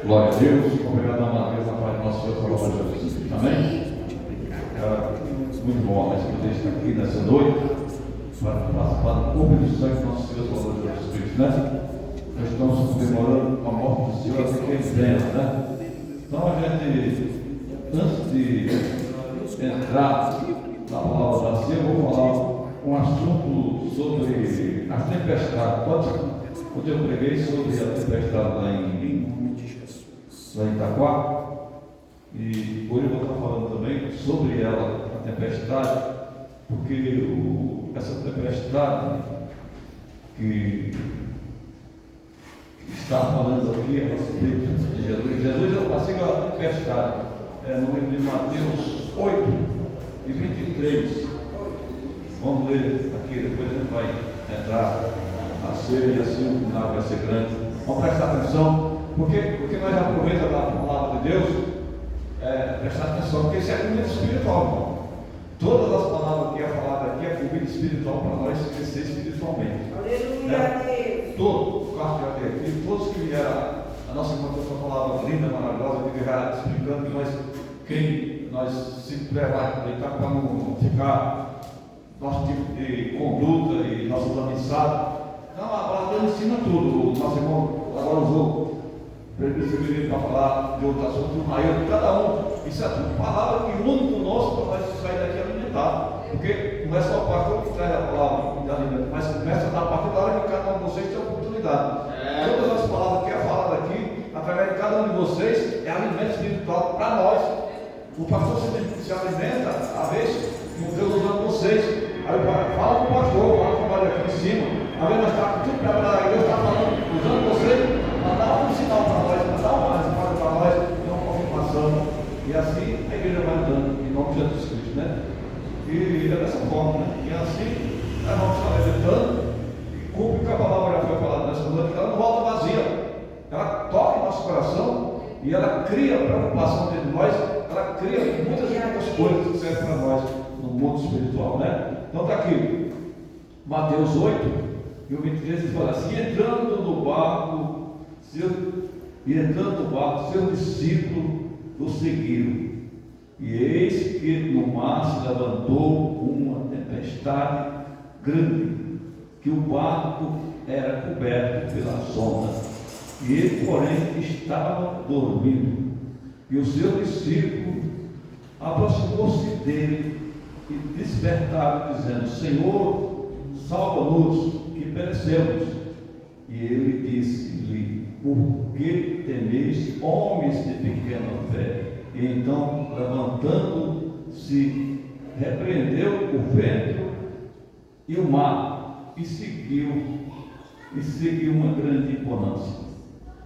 Glória a Deus. Obrigado, amado Deus, na paz do nosso Senhor Salvador Jesus Cristo. Amém? Muito bom mais poder estar aqui nessa noite para participar do corpo e do sangue do nosso Senhor Salvador Jesus Cristo, né? Nós estamos comemorando a morte do Senhor até que ele venha, né? Então a gente, antes de entrar na palavra da ceia, eu vou falar um assunto sobre as tempestades. Quando eu preguei sobre a tempestade lá em Itaquá, e hoje eu vou estar falando também sobre ela, a tempestade, porque essa tempestade que está falando aqui a respeito de Jesus. Jesus é o passeio da tempestade, no livro de Mateus 8 e 23. Vamos ler aqui, depois a gente vai entrar na ceia e assim o final vai ser grande. Vamos prestar atenção, porque nós aproveitamos a palavra de Deus, prestar atenção, porque isso é comida espiritual, irmão. Todas as palavras que é falada aqui é comida espiritual para nós crescer espiritualmente. Aleluia! Todo o quarto de aqui, todos que vieram, a nossa irmã com essa palavra linda, maravilhosa, que vieram explicando que nós se preparar para não ficar nosso tipo de conduta e nossas amizades. Então a palavra ensina tudo. O nosso irmão agora usou para falar de outro assunto maior de cada um. Isso é tudo palavra que une conosco para nós sair daqui alimentado. Porque não é só o pastor que traz a palavra de alimento, mas começa a dar parte da hora que cada um de vocês tem a oportunidade. Todas as palavras que é falada aqui, através de cada um de vocês, é alimento espiritual para nós. O pastor se alimenta, às vezes, com Deus usando vocês. Aí fala com o pastor, fala com o pai aqui em cima. Às vezes nós estamos tudo preparado, Deus está falando, usando vocês, para dar um sinal para nós, para dar uma resposta para nós, e uma confirmação. E assim a igreja vai andando, em nome de Jesus Cristo, né? E é dessa forma, né? E assim nós vamos estar meditando, e cumpre que a palavra já foi falada nessa noite, que ela não volta vazia, ela toca em nosso coração e ela cria preocupação dentro de nós, ela cria muitas outras coisas que servem para nós no mundo espiritual, né? Então está aqui, Mateus 8 e o 23, ele fala assim: entrando no barco, seus discípulos o seguiram. E eis que no mar se levantou uma tempestade grande, que o barco era coberto pelas ondas, e ele, porém, estava dormindo. E o seu discípulo aproximou-se dele e despertaram, dizendo: Senhor, salva-nos, que perecemos. E ele disse-lhe: por que temeis, homens de pequena fé? E então, levantando-se, repreendeu o vento e o mar, e seguiu uma grande bonança.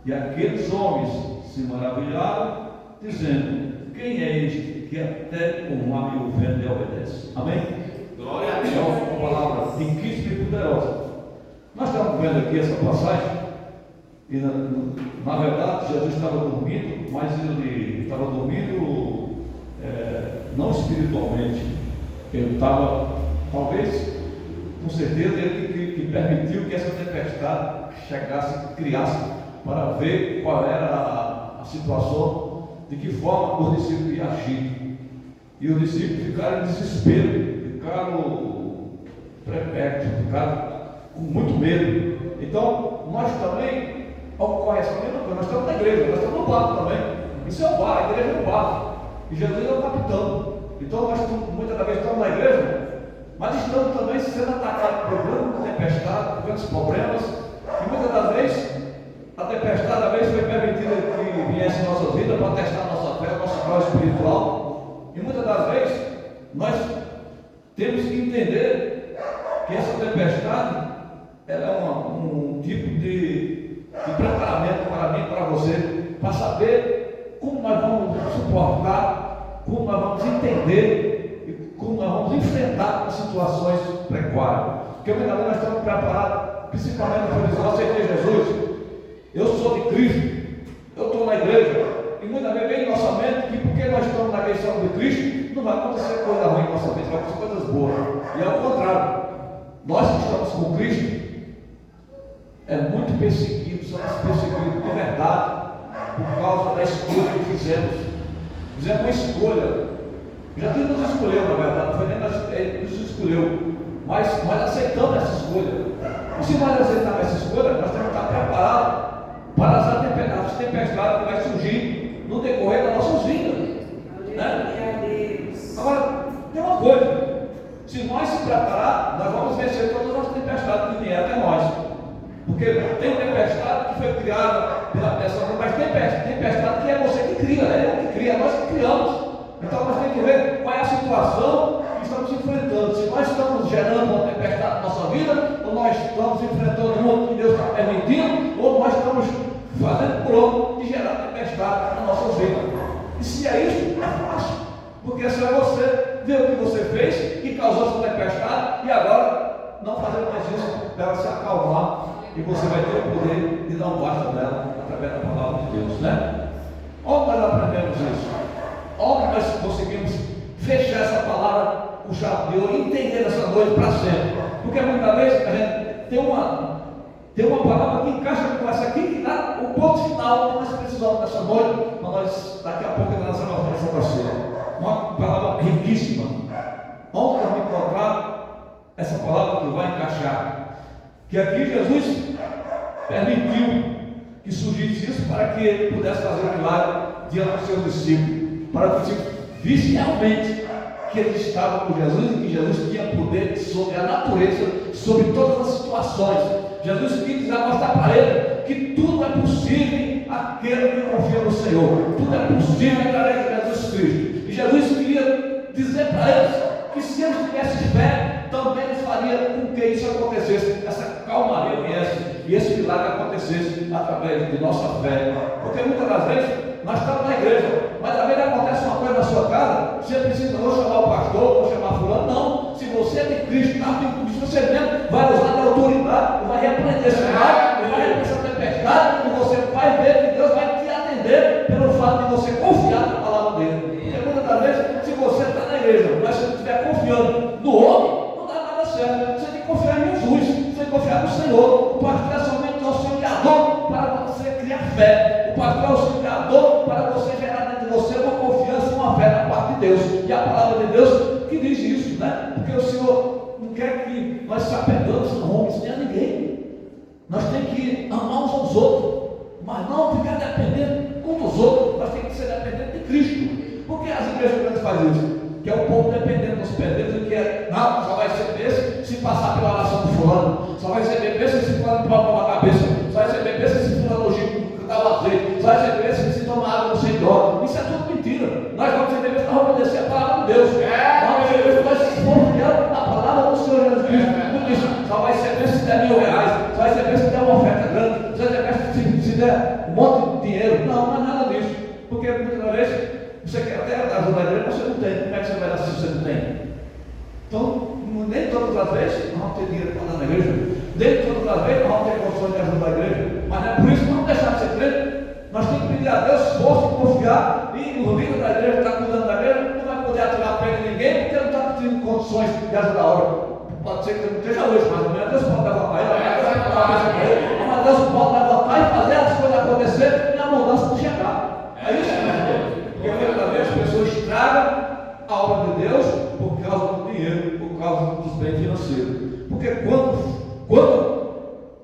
E aqueles homens se maravilharam, dizendo: quem é este que até o mar e o vento lhe obedecem? Amém? Glória a Deus. É uma palavra riquíssima e poderosa. Nós estamos vendo aqui essa passagem, e na verdade Jesus estava dormindo, mas ele estava dormindo não espiritualmente. Ele estava, talvez, com certeza, ele que permitiu que essa tempestade chegasse, criasse, para ver qual era a situação, de que forma os discípulos iam agir. E os discípulos ficaram em desespero, ficaram perplexos, ficaram com muito medo. Então, nós também ocorre essa mesma coisa. Nós estamos na igreja, nós estamos no barco também. Isso é o barco, a igreja é o barco. E Jesus é o capitão. Então, nós muitas das vezes estamos na igreja, mas estamos também sendo atacados por grandes tempestades, grandes problemas. E muitas das vezes, a tempestade, às vezes, foi permitida que viesse em nossa vida para testar a nossa fé, a nossa prova espiritual. E muitas das vezes, nós temos que entender que essa tempestade ela é um tipo de preparamento para mim, para você, para saber como nós vamos suportar, como nós vamos entender e como nós vamos enfrentar as situações precárias. Porque muitas vezes nós estamos preparados, principalmente para eu aceitei Jesus, eu sou de Cristo, eu estou na igreja, e muitas vezes vem em nossa mente que porque nós estamos na questão de Cristo, não vai acontecer coisa ruim em nossa mente, vai acontecer coisas boas. E ao contrário, nós que estamos com Cristo, é muito perseguido, somos perseguidos de verdade, por causa da escolha que fizemos. Fizemos uma escolha. Jesus nos escolheu, na verdade, não foi nem nós, Ele nos escolheu, mas nós aceitamos essa escolha. E se nós aceitarmos essa escolha, nós temos que estar preparados para as tempestades que vai surgir no decorrer das nossas vidas. Né? Agora, tem uma coisa: se nós se preparar, nós vamos vencer todas as tempestades que vierem até nós. Porque tem tempestade que foi criada pela pessoa, mas tem tempestade que é você que cria, é que cria, é nós que criamos. Então nós temos que ver qual é a situação que estamos enfrentando. Se nós estamos gerando uma tempestade na nossa vida, ou nós estamos enfrentando uma que Deus está permitindo, ou nós estamos fazendo por onde de gerar tempestade na nossa vida. E se é isso, é fácil. Porque se é você ver o que você fez e causou essa tempestade, e agora não fazer mais isso, deve se acalmar, e você vai ter o poder de dar um basta nela através da palavra de Deus, né? Onde nós aprendemos isso? Onde nós conseguimos fechar essa palavra com chave de ouro e entender essa noite para sempre? Porque muitas vezes a gente tem uma palavra que encaixa com essa aqui, que dá o ponto final que nós precisamos dessa noite, mas nós daqui a pouco nós vamos fazer para você. Uma palavra riquíssima. Onde nós vamos encontrar essa palavra que vai encaixar? Que aqui Jesus permitiu que surgisse isso para que ele pudesse fazer um milagre diante dos seus discípulos, para que os discípulos vissem realmente que eles estavam com Jesus e que Jesus tinha poder sobre a natureza, sobre todas as situações. Jesus quis mostrar para ele que tudo é possível àquele que confia no Senhor, tudo é possível através de Jesus Cristo. E Jesus queria dizer para eles que se eles tivessem fé, também eles faria com que isso acontecesse, essa calmaria viesse e esse milagre acontecesse através de nossa fé. Porque muitas das vezes nós estamos na igreja, mas às vezes acontece uma coisa na sua casa, você precisa não chamar o pastor, ou chamar fulano, não. Se você é de Cristo, está em Cristo, você mesmo vai usar da autoridade, vai repreender esse mal, vai repreender essa tempestade, e você vai ver que Deus vai te atender pelo fato de você confiar na palavra dele. Porque muitas das vezes, se você está na igreja, mas se você estiver confiando no homem, certo. Você tem que confiar em Jesus, você tem que confiar no Senhor. O pastor é somente auxiliador para você criar fé. O pastor é auxiliador para você gerar dentro de você uma confiança e uma fé na parte de Deus. E a palavra de Deus que diz isso, né? Porque o Senhor não quer que nós se apegamos a homens nem a ninguém. Nós temos que amar uns aos outros, mas não ficar dependendo um dos outros. Nós temos que ser dependentes de Cristo. Porque as igrejas grandes fazem isso? Que é o povo dependendo dos pedreiros, que é, não, só vai ser bênção se passar pela oração do fulano, só vai ser bênção se fulano tomar uma cabeça, só vai ser bênção se fulano dá o azeite, só vai ser bênção se tomar água no Senhor. Isso é tudo mentira. Nós vamos ser bênção para obedecer a palavra de Deus. Vamos ser bênção para se confiar na palavra do Senhor Jesus Cristo. Só vai ser bênção se der R$1.000, só vai ser bênção se der uma oferta grande, só vai ser bênção se der um monte de dinheiro. Não é nada disso. Porque muitas vezes você quer até ajuda a igreja, mas você não tem. Como é que você vai dar se você não tem? Então, nem todas as vezes nós vamos ter dinheiro para dar na igreja, nem todas as vezes nós vamos ter condições de ajudar a igreja, mas não é por isso que vamos deixar de ser crente. Nós temos que pedir a Deus força e confiar, e o líder da igreja que está cuidando da igreja não vai poder atirar a pé de ninguém, porque ele não está tendo condições de ajudar a obra. Pode ser que ele não esteja hoje, mas amanhã Deus pode levantar ele, mas Deus pode levantar e fazer as coisas acontecer e a mudança não chegar. É isso, porque muitas vezes as pessoas estragam a obra de Deus por causa do dinheiro, por causa dos bens financeiros. Porque quando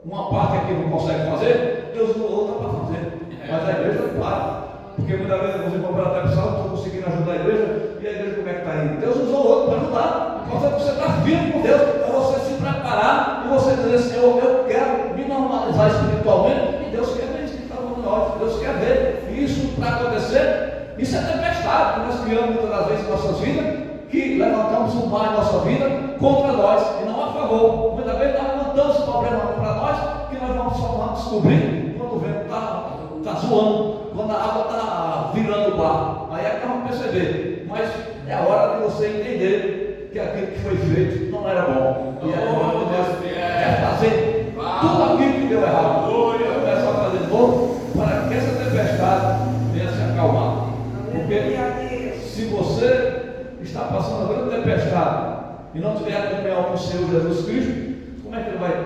uma parte aqui não consegue fazer, Deus usou outra para fazer. Mas a igreja não para. Porque muitas vezes você comprar até pessoal, não estou conseguindo ajudar a igreja, e a igreja como é que está indo? Deus usou outro para ajudar. Então você está firme com Deus, é você se preparar e você dizer, Senhor, eu quero me normalizar espiritualmente, e Deus quer ver isso que está falando nós. Deus quer ver isso para acontecer. Isso é tempestade que nós criamos muitas das vezes em nossas vidas, que levantamos um mar em nossa vida contra nós e não a favor. Muitas vezes nós levantamos o problema para nós, que nós vamos descobrir quando o vento está zoando, quando a água está virando o barco. Aí é que nós vamos perceber. Mas é a hora de você entender que aquilo que foi feito não era bom. E é hora de Deus quer fazer tudo aquilo que deu errado. Começar a fazer de novo para que essa tempestade venha se acalmar. Porque se você está passando uma grande tempestade e não tiver a comunhão com o Senhor Jesus Cristo, como é que ele vai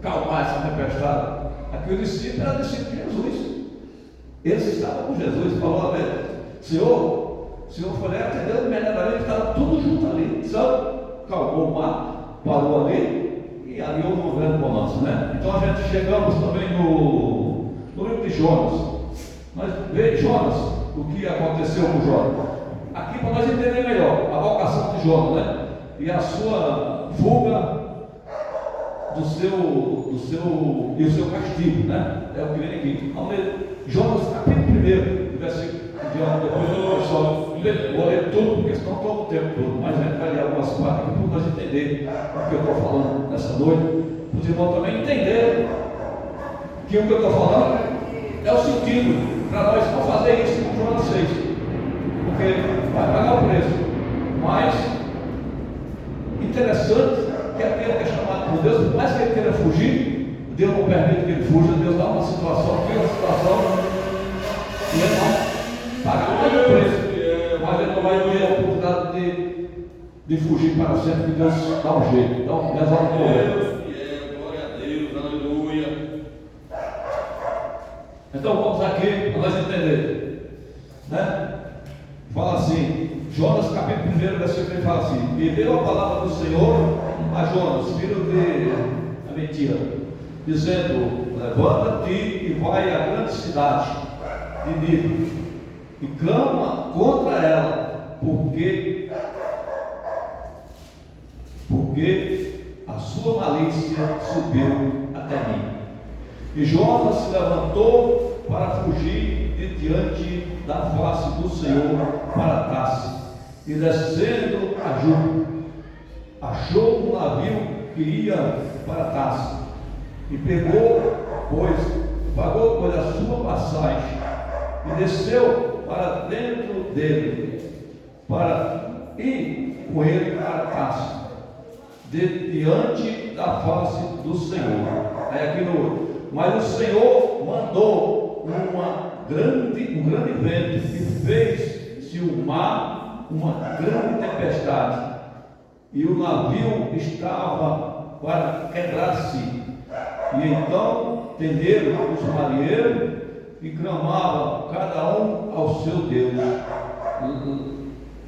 calmar essa tempestade? Aquele discípulo era discípulo de Jesus. Eles estavam com Jesus e falou: Senhor, o Senhor foi lá, atendeu imediatamente, estava tudo junto ali. Só calmou o mar, parou ali, e ali houve uma grande bonança, né? Então a gente chegamos também no livro de Jonas. Nós vemos Jonas, o que aconteceu com Jonas. Aqui para nós entender melhor a vocação de Jonas, né? E a sua fuga e o seu castigo, né? É o que vem aqui. Vamos ler Jonas capítulo 1, versículo de depois vou ler tudo, porque senão toma o tempo todo, mas a gente vai ler algumas partes aqui para nós entender o que eu estou falando nessa noite, para os irmãos também entenderem que o que eu estou falando é o sentido, para nós não fazer isso como Jonas fez, porque vai pagar o preço. Mas interessante que aquele que é chamado por Deus, por mais que ele queira fugir, Deus não permite que ele fuja. Deus dá uma situação, e ele não paga mais o preço, mas ele não vai ter a oportunidade de fugir para sempre, que Deus dá um jeito. Então, resolve com ele. Glória a Deus, aleluia. Então vamos aqui para nós entender, né? Fala assim, Jonas capítulo 1, versículo 1, fala assim: e veio a palavra do Senhor a Jonas, filho de Amitai, dizendo: levanta-te e vai à grande cidade de Nínive e clama contra ela, porque a sua malícia subiu até mim. E Jonas se levantou para fugir de diante da face do Senhor para Tarsis, e descendo a Jope, achou um navio que ia para Tarsis, e pagou pois a sua passagem, e desceu para dentro dele, para ir com ele para Tarsis, diante da face do Senhor. Aí aqui mas o Senhor mandou um grande vento, e fez-se o mar uma grande tempestade, e o navio estava para quebrar-se. E então tenderam os marinheiros e clamavam cada um ao seu Deus,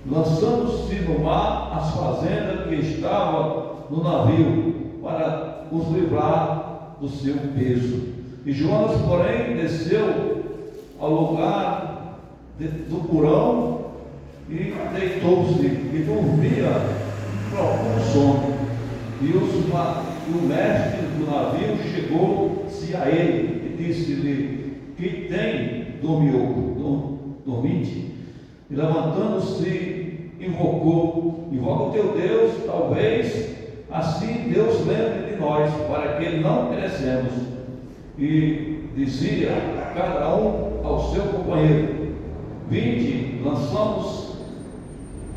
lançando-se no mar as fazendas que estavam no navio, para os livrar do seu peso. E Jonas, porém, desceu ao lugar do porão e deitou-se e dormia um profundo sono. E o mestre do navio chegou-se a ele e disse-lhe: que tem, dormite? E levantando-se, invoca o teu Deus, talvez assim Deus lembre de nós, para que não perecemos. E dizia cada um ao seu companheiro: vinde, lançamos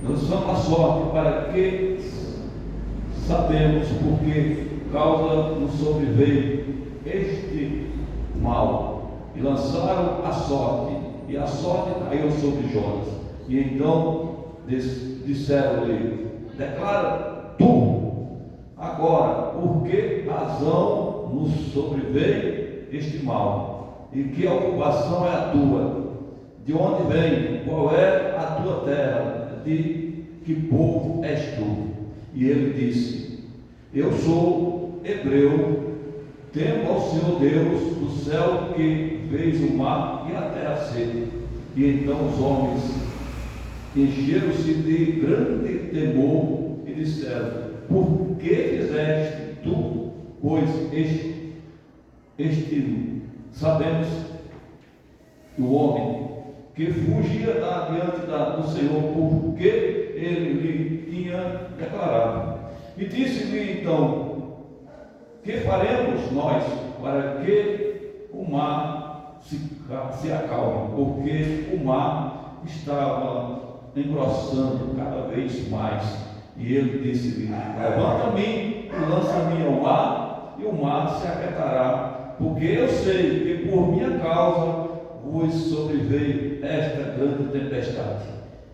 a sorte, para que sabemos por que causa nos sobreveio este mal. E lançaram a sorte, e a sorte caiu sobre Jonas. E então disseram-lhe: declara tu agora por que razão nos sobreveio este mal, e que ocupação é a tua, de onde vem, qual é a tua terra, de que povo és tu? E ele disse: eu sou hebreu, temo ao Senhor Deus do céu, que fez o mar e a terra seca. E então os homens encheram-se de grande temor e disseram: por que fizeste tu, pois sabemos o homem que fugia diante do Senhor, porque ele lhe tinha declarado. E disse-lhe então: que faremos nós para que o mar se acalme? Porque o mar estava engrossando cada vez mais. E ele disse-lhe: levanta-me e lança-me ao mar, e o mar se aquietará, porque eu sei que por minha causa vos sobreveio esta grande tempestade.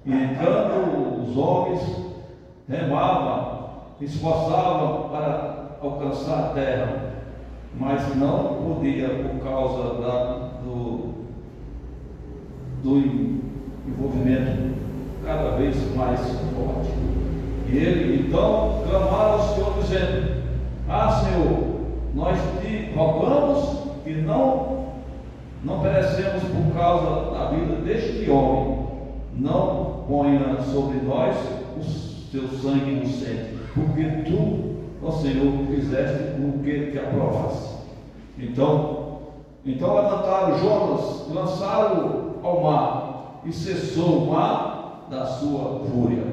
E entrando os homens, remavam, esforçavam para alcançar a terra, mas não podia, por causa do envolvimento cada vez mais forte. E ele então clamaram ao Senhor dizendo: Senhor, nós te rogamos que não perecemos por causa da vida deste homem. Não ponha sobre nós o teu sangue inocente, porque tu, ó Senhor, fizeste o que te aprovaste. Então levantaram Jonas, lançaram ao mar, e cessou o mar da sua fúria.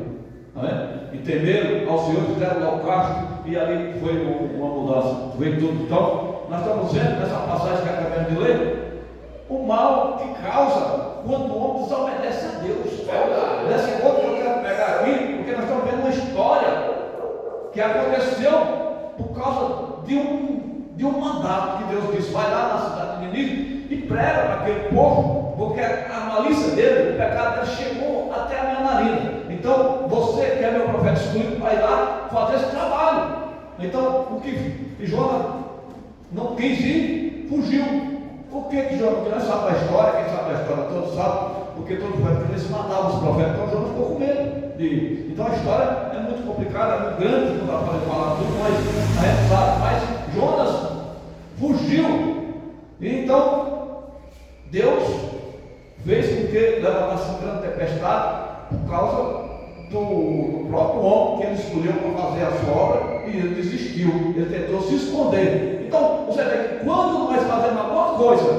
Amém? E temeram ao Senhor, fizeram o holocausto, e ali foi uma mudança, veio tudo. Então, nós estamos vendo nessa passagem que acabamos de ler, o mal que causa quando o homem desobedece a Deus. Nesse ponto que eu quero pegar aqui, porque nós estamos vendo uma história que aconteceu por causa de um mandato que Deus disse: vai lá na cidade de Nínive e prega para aquele povo, porque a malícia dele, o pecado dele chegou até a minha narina. Então você, que é meu profeta escolhido, vai lá fazer esse trabalho. Então o que Jonas não quis ir, fugiu. Por que Jonas? Quem sabe a história, quem sabe a história todos sabem, porque todos eles matavam os profetas, então Jonas ficou com medo de ir. Então a história é muito complicada, é muito grande, não dá para falar tudo, mas a gente sabe. Mas Jonas fugiu, e então Deus fez com que levantasse uma grande tempestade por causa do próprio homem que ele escolheu para fazer a sua obra, e ele desistiu, ele tentou se esconder. Então você vê que quando nós fazemos alguma coisa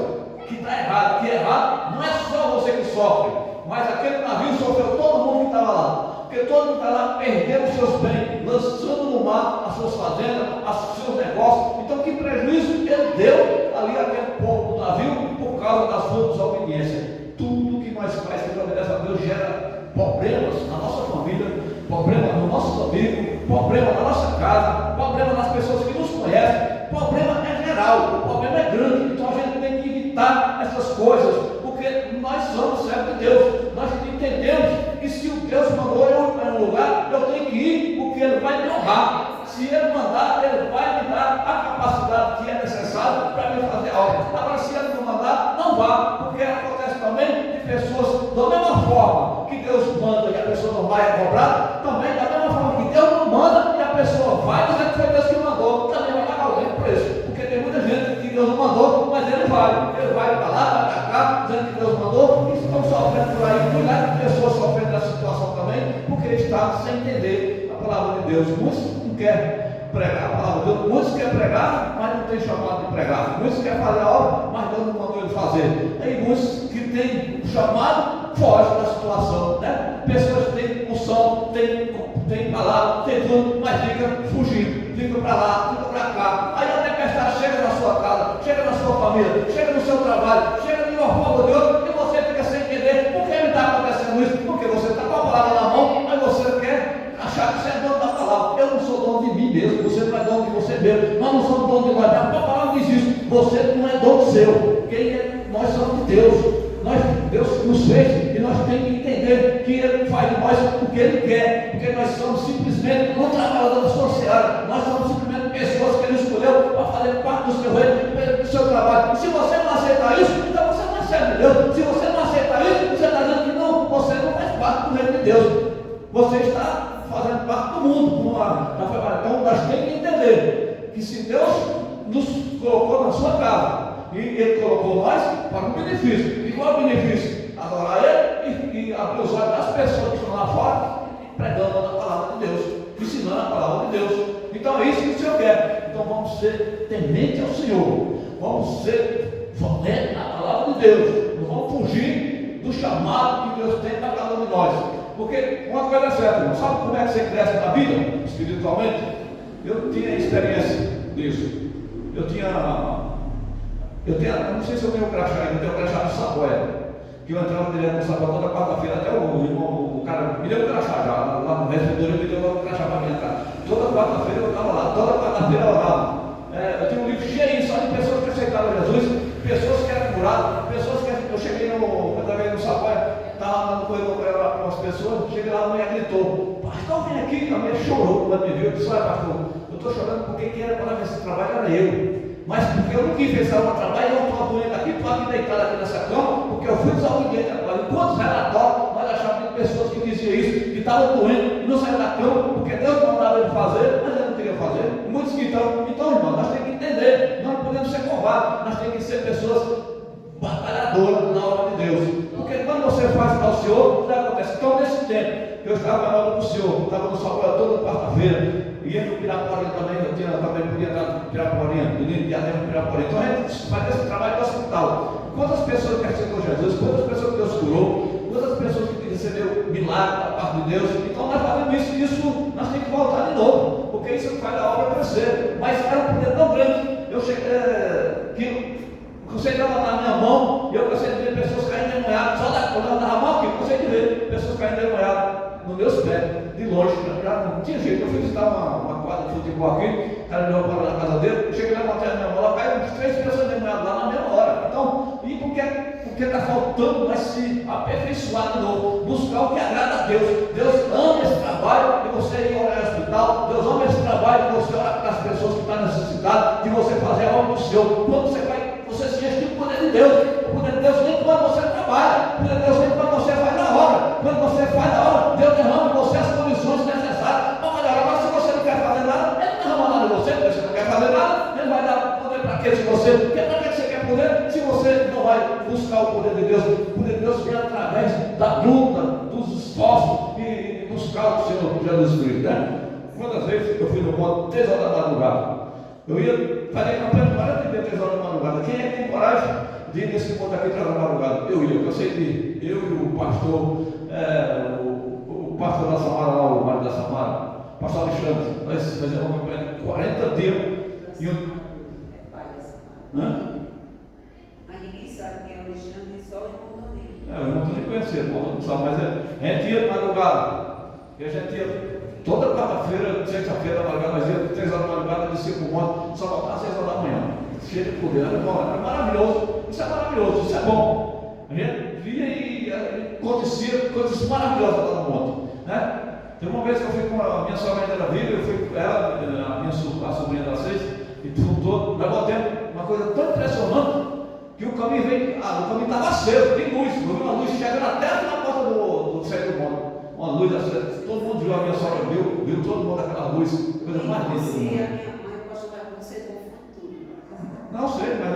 que está errado, que é errado, não é só você que sofre, mas aquele navio sofreu todo mundo que estava lá, porque todo mundo que está lá perdeu os seus bens, lançando no mar as suas fazendas, os seus negócios. Então que prejuízo ele deu ali àquele povo do navio por causa da sua desobediência. Tudo que nós fazemos que desobedece a Deus gera problemas na nossa família, problemas no nosso amigo, problema na nossa casa, problema nas pessoas que nos conhecem. Problema é geral, o problema é grande. Então a gente tem que evitar essas coisas, porque nós somos servos de Deus. Nós entendemos que se o Deus mandou eu para um lugar, eu tenho que ir, porque Ele vai me honrar. Se Ele mandar, Ele vai me dar a capacidade que é necessária para me fazer algo. Agora, se Ele não mandar, não vá, porque acontece também de pessoas, da mesma forma que Deus manda e a pessoa não vai cobrar, também da mesma forma que Deus não manda e a pessoa vai dizer que foi Deus que mandou, também vai pagar alguém por isso. Porque tem muita gente que Deus não mandou, mas ele vai para lá, vai para cá, dizendo que Deus mandou, e estão sofrendo por aí. Milhares de pessoas sofrendo dessa situação também, porque está sem entender a palavra de Deus. Muitos não querem pregar a palavra de Deus, muitos querem pregar, mas não tem chamado de pregar. Muitos querem fazer a obra, mas Deus não mandou ele fazer. Tem muitos que têm chamado, fogem da situação, né? Pessoas que têm unção, têm palavra, têm tudo, mas fica fugindo, fica para lá, fica para cá. Aí a tempestade chega na sua casa, chega na sua família, chega no seu trabalho, chega de uma forma ou de outra, e você fica sem entender por que me está acontecendo isso, porque você está com a palavra na mão, mas você quer achar que você é dono da palavra. Eu não sou dono de mim mesmo, você não é dono de você mesmo, nós não somos dono de nós mesmos. A palavra diz isso, você não é dono seu, nós somos de Deus. Deus nos fez e nós temos que entender que Ele faz de nós o que Ele quer, porque nós somos simplesmente um trabalhador da sua seara, nós somos simplesmente pessoas que Ele escolheu para fazer parte do seu reino, do seu trabalho. Se você não aceitar isso, então você não é servo de Deus. Se você não aceitar isso, você está dizendo que não, você não faz parte do reino de Deus, você está fazendo parte do mundo. Então nós temos que entender que se Deus nos colocou na sua casa, e Ele colocou nós para um benefício. E qual é o benefício? Adorar Ele e abrir os olhos das pessoas que estão lá fora, pregando a palavra de Deus, ensinando a palavra de Deus. Então é isso que o Senhor quer. Então vamos ser tementes ao Senhor, vamos ser valentes na palavra de Deus, não vamos fugir do chamado que Deus tem para cada um de nós. Porque uma coisa é certa, irmão, sabe como é que você cresce na vida espiritualmente? Eu tinha experiência disso. Eu não sei se eu tenho crachá ainda, eu tenho crachá do Saboé, que eu entrava direto no Saboé toda quarta-feira, até o cara me deu um crachá já, lá no recebedorio me deu um crachá para mim entrar. Toda quarta-feira eu estava lá, toda quarta-feira eu orava. Eu tenho um livro cheio só de pessoas que aceitaram Jesus, pessoas que eram curadas, pessoas que eu cheguei outra vez no Saboé, estava andando com umas pessoas, cheguei lá, a mulher gritou: pastor, vem aqui. A mulher chorou quando me viu. Eu disse: olha, pastor, eu estou chorando porque quem era para esse trabalho era eu. Mas porque eu não quis ver essa alma trabalhar, eu estou doente aqui, estou aqui deitado aqui nessa cama, porque eu fui desobediente agora. Enquanto relatórios, nós achávamos que pessoas que diziam isso, que estavam doentes e não saíram da cama, porque Deus mandava ele fazer, mas ele não queria fazer. Muitos que então, irmão, nós temos que entender, nós não podemos ser covardes, nós temos que ser pessoas batalhadoras na obra de Deus. Porque quando você faz para o Senhor, o que acontece? Então, nesse tempo, eu estava na obra do Senhor, estava no Salvador toda quarta-feira, ia no Piraporinha também, também podia estar no Piraporinha, domingo, diadema no Piraporinha. Então a gente faz esse trabalho do hospital. Quantas pessoas que aceitou Jesus, quantas pessoas que Deus curou, quantas pessoas que receberam milagre da parte de Deus. Então nós fazemos isso nós temos que voltar de novo, porque isso faz a obra crescer. Mas era um poder tão grande, eu cheguei, que você estava na minha mão, e eu cansei de ver pessoas caindo enmoiadas, só quando eu dava a mão aqui, eu cansei de ver pessoas caindo enmoiadas nos meus pés, de longe, já não tinha jeito. Eu fui visitar uma quadra de futebol aqui, o cara me deu para na casa dele, eu cheguei lá, levantei a minha mão, lá caiu uns 3 pessoas enmoiadas lá na mesma hora. Então, e porque está faltando mais se aperfeiçoar de novo, buscar o que agrada a Deus. Deus ama esse trabalho de você ir orar no hospital, Deus ama esse trabalho de você orar para as pessoas que estão necessitadas, de você fazer a obra do Senhor. Quando você vai, você se enche do poder de Deus. O poder de Deus nem quando você trabalha, o poder de Deus nem quando você faz a obra. Quando você faz a obra, Deus derrama em você as condições necessárias para melhorar. Mas se você não quer fazer nada, Ele não derrama nada em você, porque você não quer fazer nada, Ele vai dar poder para quê se você? Porque para que você quer poder se você não vai buscar o poder de Deus? O poder de Deus vem através da luta, dos esforços e buscar o Senhor Jesus Cristo, né? Quantas vezes eu fui no monte 3 horas da madrugada? Eu ia fazer campanha de 40 dias, 3 horas da madrugada. Quem é que tem coragem de ir nesse monte aqui 3 horas da madrugada? Eu ia, eu sei que eu e o pastor, o pastor da Samara lá, o marido da Samara, o pastor Alexandre, nós fazemos uma campanha de 40 dias. E eu... Mas ninguém sabe quem é o Alexandre, só o irmão dele. Eu não estou nem conhecendo, não sabe, mas a gente ia de madrugada. E a gente ia toda quarta-feira, sexta-feira da madrugada, nós íamos 3 horas da madrugada, descia para o monte, só voltava às 6 horas da manhã. Cheio de poder, era maravilhoso. Isso é maravilhoso, isso é bom. A gente via e acontecia coisas maravilhosas lá no monte, né? Teve uma vez que eu fui com a minha sogra ainda era viva, eu fui com ela, a sobrinha das 6, e tudo, nós botamos uma coisa tão impressionante que o caminho veio, o caminho estava aceso, tem luz, eu vi uma luz chegando até na porta do centro do monte. Uma luz acesa, todo mundo viu, a minha sogra viu todo mundo aquela luz, coisa mais linda do mundo. A minha mãe pode vai acontecer com o futuro. Não sei, mas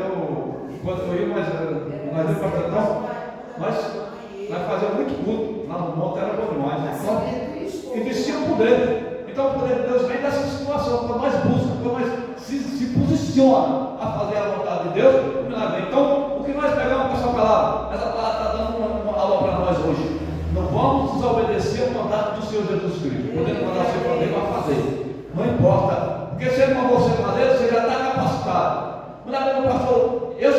quando eu ia, nós íamos para Tantão, nós fazíamos muito culto lá no monte, era bom demais. Então, e descia o poder. Então o poder de Deus vem dessa situação, quando nós buscamos, quando nós se posiciona a fazer a vontade de Deus, o milagre vem. Então, o que nós pegamos com essa palavra? Essa palavra está dando uma aula para nós hoje. Não vamos desobedecer o mandato do Senhor Jesus Cristo. Podemos mandar você fazer, vai fazer. Não importa. Porque se ele mandou você fazer, você já está capacitado. Meu pastor, eu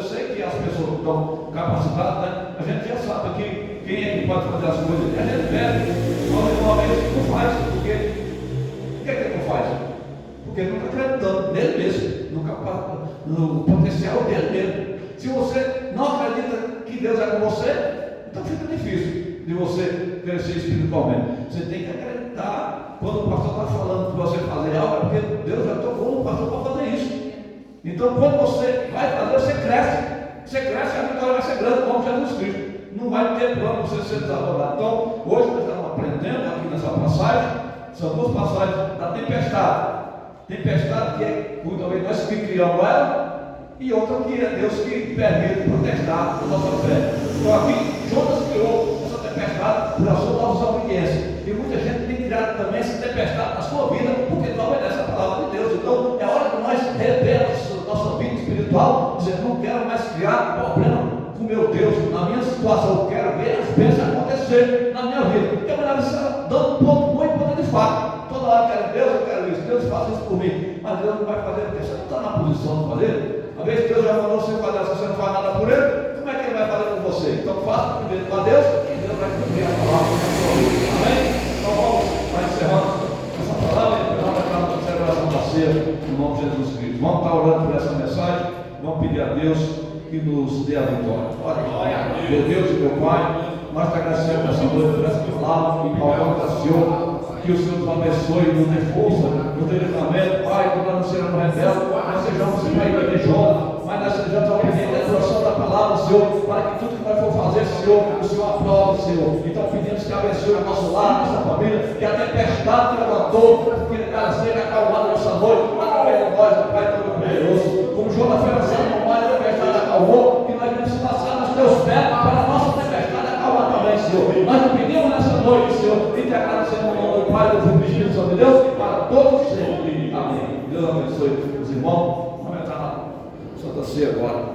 sei que as pessoas estão capacitadas, né? A gente já sabe que quem é que pode fazer as coisas. A gente vê, uma vez não faz. Por que ele não faz? Porque ele não está acreditando nele mesmo, no potencial dele mesmo. Se você não acredita que Deus é com você, então fica difícil de você crescer espiritualmente. Você tem que acreditar quando o pastor está falando para você fazer algo, porque Deus já tocou no pastor para fazer isso. Então, quando você vai fazer, você cresce, a vitória vai ser grande, como Jesus Cristo. Não vai ter plano você ser desabolado. Então, hoje nós estamos aprendendo aqui nessa passagem, são 2 passagens da tempestade. Tempestade que é, talvez nós que criamos ela, e outra que é Deus que permite protestar a nossa fé. Então aqui, Jonas criou essa tempestade por a sua desobediência. E muita gente tem criado também essa tempestade na sua vida, porque não obedece a palavra de Deus. Então é hora que nós rever nossa vida espiritual, dizer, não quero mais criar problema com meu Deus na minha situação, eu quero ver as bênçãos acontecer na minha vida. Porque a mulher está dando ponto muito poder de fato. Toda hora eu quero Deus, eu quero isso, Deus faz isso por mim. Mas Deus não vai fazer, porque você não está na posição de fazer. Uma vez Deus já mandou você fazer, se você não faz nada por Ele, como é que Ele vai fazer por você? Então faça primeiro com a Deus, e Deus vai cumprir a palavra da sua vida. Amém? Então vamos encerrando essa palavra e nós vamos para a celebração da ceia, no nome de Jesus Cristo. Vamos estar orando por essa mensagem, vamos pedir a Deus que nos dê a vitória. Glória a Deus. Meu Deus e meu Pai, nós te agradecemos essa noite por essa palavra, que palavra da Senhor. Que o Senhor nos abençoe, nos dê força, nos dê livramento, Pai, quando nós não seremos rebeldes, nós sejamos Pai de Jó, mas nós sejamos obedientes à instrução da palavra, Senhor, para que tudo que nós for fazer, Senhor, o Senhor aprove, Senhor. Então pedimos que abençoe o nosso lar, nossa família, que a tempestade que levantou, que ela seja acalmada nessa noite, através de nós, Pai Todo-Poderoso. Como Jonas foi lançado no mar, a tempestade acalmou, que nós devemos se lançar nos teus pés, para a nossa tempestade acalmar também, Senhor. Nós te pedimos nessa noite, Senhor, integrado Senhor, no nome do Pai, do Filho e do Espírito Santo de Deus, para todos sempre. Amém. Deus abençoe os irmãos. Vamos entrar na Santa Ceia agora.